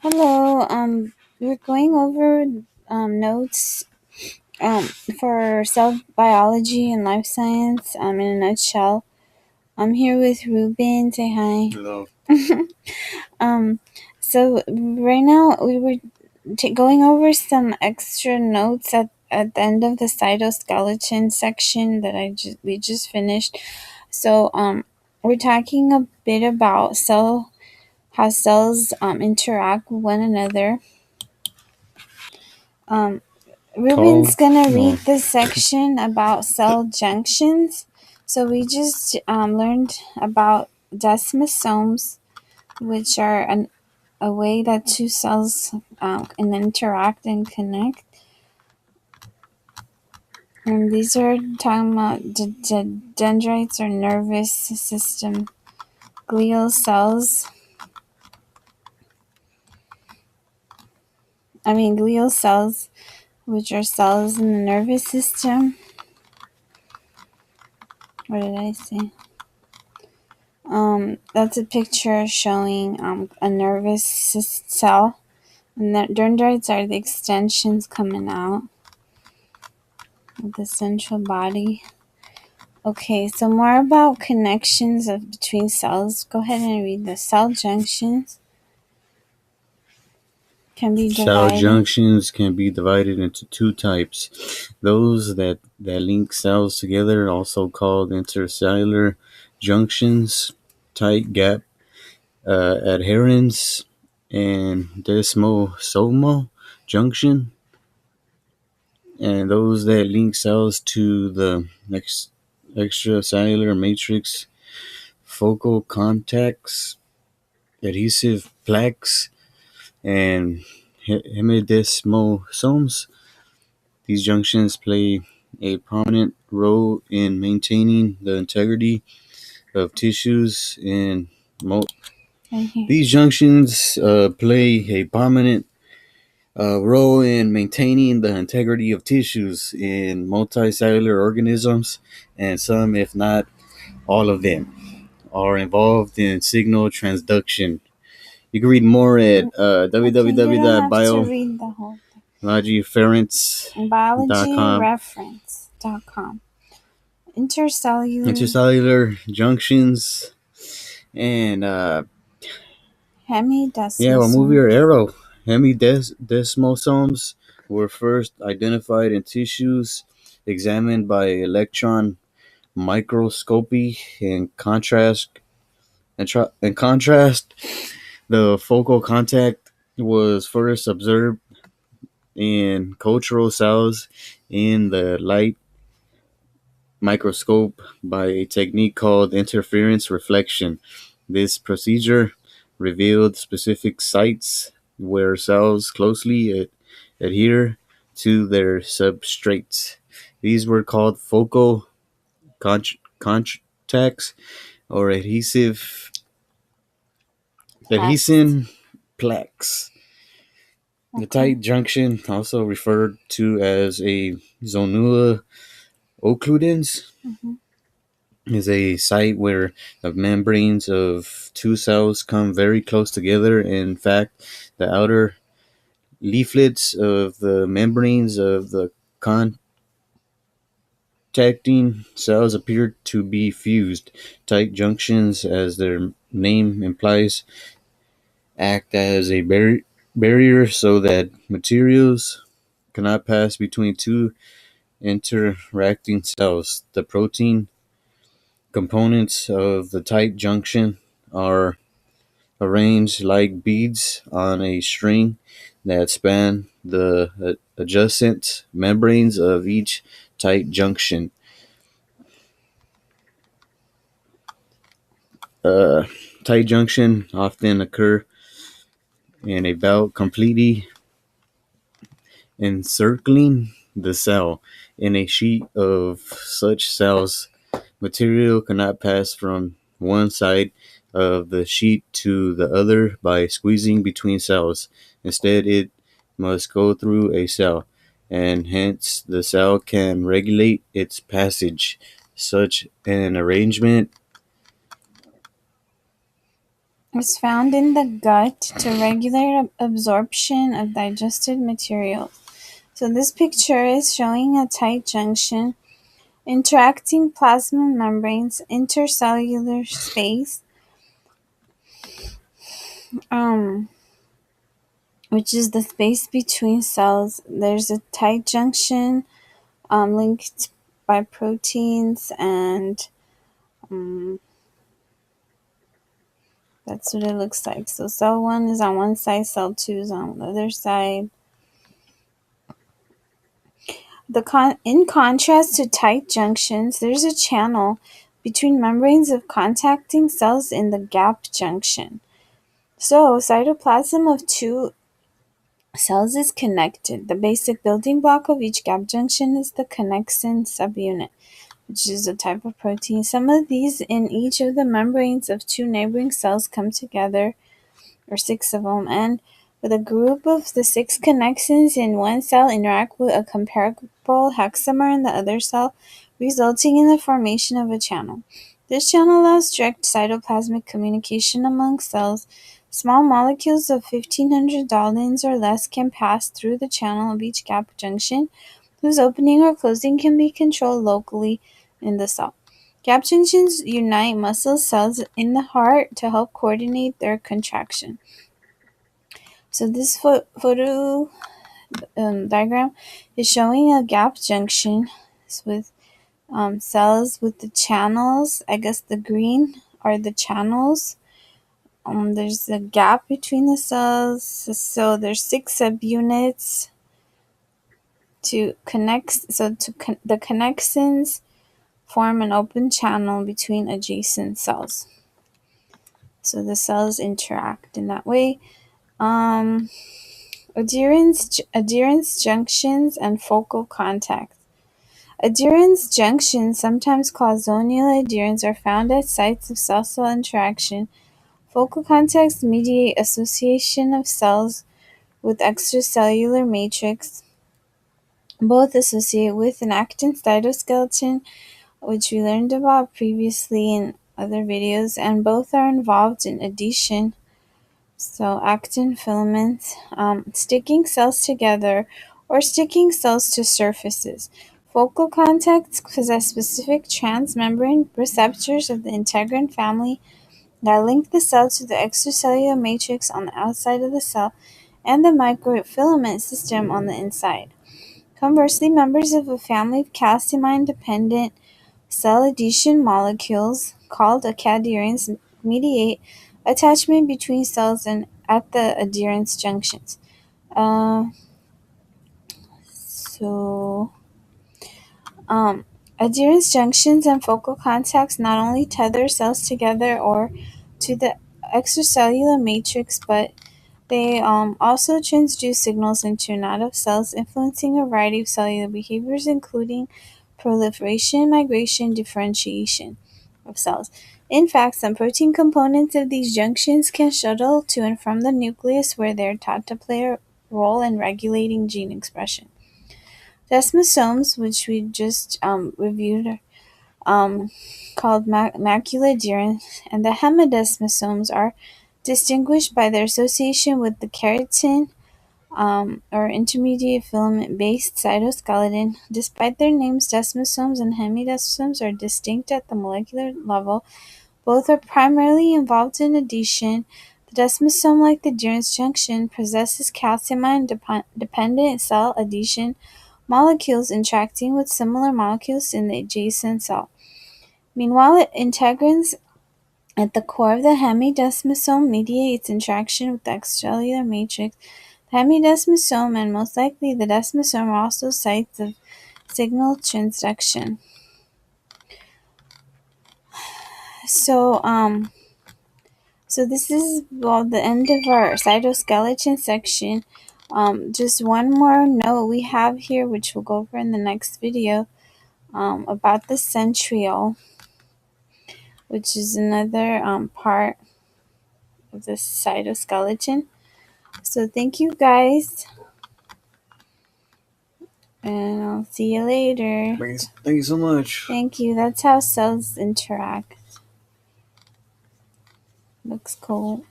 Hello. We're going over notes um, for cell biology and life science. In a nutshell, I'm here with Ruben. Say hi. Hello. Um, so right now we were going over some extra notes at the end of the cytoskeleton section that we just finished. So we're talking a bit about how cells interact with one another. Um, Ruben's Called. gonna Oh, read this section about cell junctions. So we just learned about desmosomes, which are a way that two cells can interact and connect. And these are talking about dendrites or nervous system glial cells. Glial cells, which are cells in the nervous system. What did I say? That's a picture showing a nervous cell, and the dendrites are the extensions coming out of the central body. Okay, so more about connections between cells. Go ahead and read the cell junctions. Can be cell divided. junctions can be divided into two types. Those that link cells together, also called intercellular junctions, tight gap adherence, and desmosomal junction. And those that link cells to the extracellular matrix, focal contacts, adhesive plaques, and hemidesmosomes. These junctions play a prominent role in maintaining the integrity of tissues in These junctions play a prominent role in maintaining the integrity of tissues in multicellular organisms, and some, if not all of them, are involved in signal transduction. You can read more at You don't have to read the whole thing. www.biologyreference.com. Biologyreference.com. Intercellular junctions and we'll move your arrow. Hemidesmosomes were first identified in tissues examined by electron microscopy. In contrast, the focal contact was first observed in cultural cells in the light microscope by a technique called interference reflection. This procedure revealed specific sites where cells closely adhere to their substrates. These were called focal contacts or adhesin plaques. The tight junction, also referred to as a zonula occludens, is a site where the membranes of two cells come very close together. In fact, the outer leaflets of the membranes of the contacting cells appear to be fused. Tight junctions, as their name implies, act as a barrier so that materials cannot pass between two interacting cells. The protein components of the tight junction are arranged like beads on a string that span the adjacent membranes of each tight junction. Tight junction often occur in a belt completely encircling the cell. In a sheet of such cells, material cannot pass from one side of the sheet to the other by squeezing between cells. Instead, it must go through a cell, and hence the cell can regulate its passage. Such an arrangement is found in the gut to regulate absorption of digested materials. So this picture is showing a tight junction interacting plasma membranes, intercellular space, um, which is the space between cells. There's a tight junction linked by proteins, and that's what it looks like. So cell 1 is on one side, cell 2 is on the other side. In contrast to tight junctions, there's a channel between membranes of contacting cells in the gap junction. So cytoplasm of two cells is connected. The basic building block of each gap junction is the connexin subunit, which is a type of protein. Some of these in each of the membranes of two neighboring cells come together, or 6 of them, and with a group of the 6 connexins in one cell interact with a comparable hexamer in the other cell, resulting in the formation of a channel. This channel allows direct cytoplasmic communication among cells. Small molecules of 1500 Daltons or less can pass through the channel of each gap junction, whose opening or closing can be controlled locally in the cell. Gap junctions unite muscle cells in the heart to help coordinate their contraction. So this photo diagram is showing a gap junction with cells with the channels. I guess the green are the channels. There's a gap between the cells, so there's 6 subunits to connect. So the connexins form an open channel between adjacent cells. So the cells interact in that way. Adherence junctions and focal contacts. Adherence junctions, sometimes called zonal adherence, are found at sites of cell-cell interaction. Focal contacts mediate association of cells with extracellular matrix. Both associate with an actin cytoskeleton, which we learned about previously in other videos, and both are involved in adhesion. So actin filaments, sticking cells together or sticking cells to surfaces. Focal contacts possess specific transmembrane receptors of the integrin family that link the cell to the extracellular matrix on the outside of the cell and the microfilament system on the inside. Conversely, members of a family of calcium-ion-dependent cell adhesion molecules, called adherents, mediate attachment between cells and at the adherence junctions. Uh, so, Adherence junctions and focal contacts not only tether cells together or to the extracellular matrix, but they also transduce signals into and out of cells, influencing a variety of cellular behaviors, including proliferation, migration, differentiation of cells. In fact, some protein components of these junctions can shuttle to and from the nucleus, where they are thought to play a role in regulating gene expression. Desmosomes, which we just reviewed, called macular adherence, and the hemidesmosomes are distinguished by their association with the keratin or intermediate filament-based cytoskeleton. Despite their names, desmosomes and hemidesmosomes are distinct at the molecular level. Both are primarily involved in adhesion. The desmosome, like the adherence junction, possesses calcium-ion-dependent cell adhesion molecules interacting with similar molecules in the adjacent cell. Meanwhile, integrins at the core of the hemidesmosome mediate its interaction with the extracellular matrix. The hemidesmosome and most likely the desmosome are also sites of signal transduction. So this is the end of our cytoskeleton section. Just one more note we have here, which we'll go over in the next video, about the centriole, which is another part of the cytoskeleton. So thank you guys, and I'll see you later. Thank you so much. Thank you. That's how cells interact. Looks cool.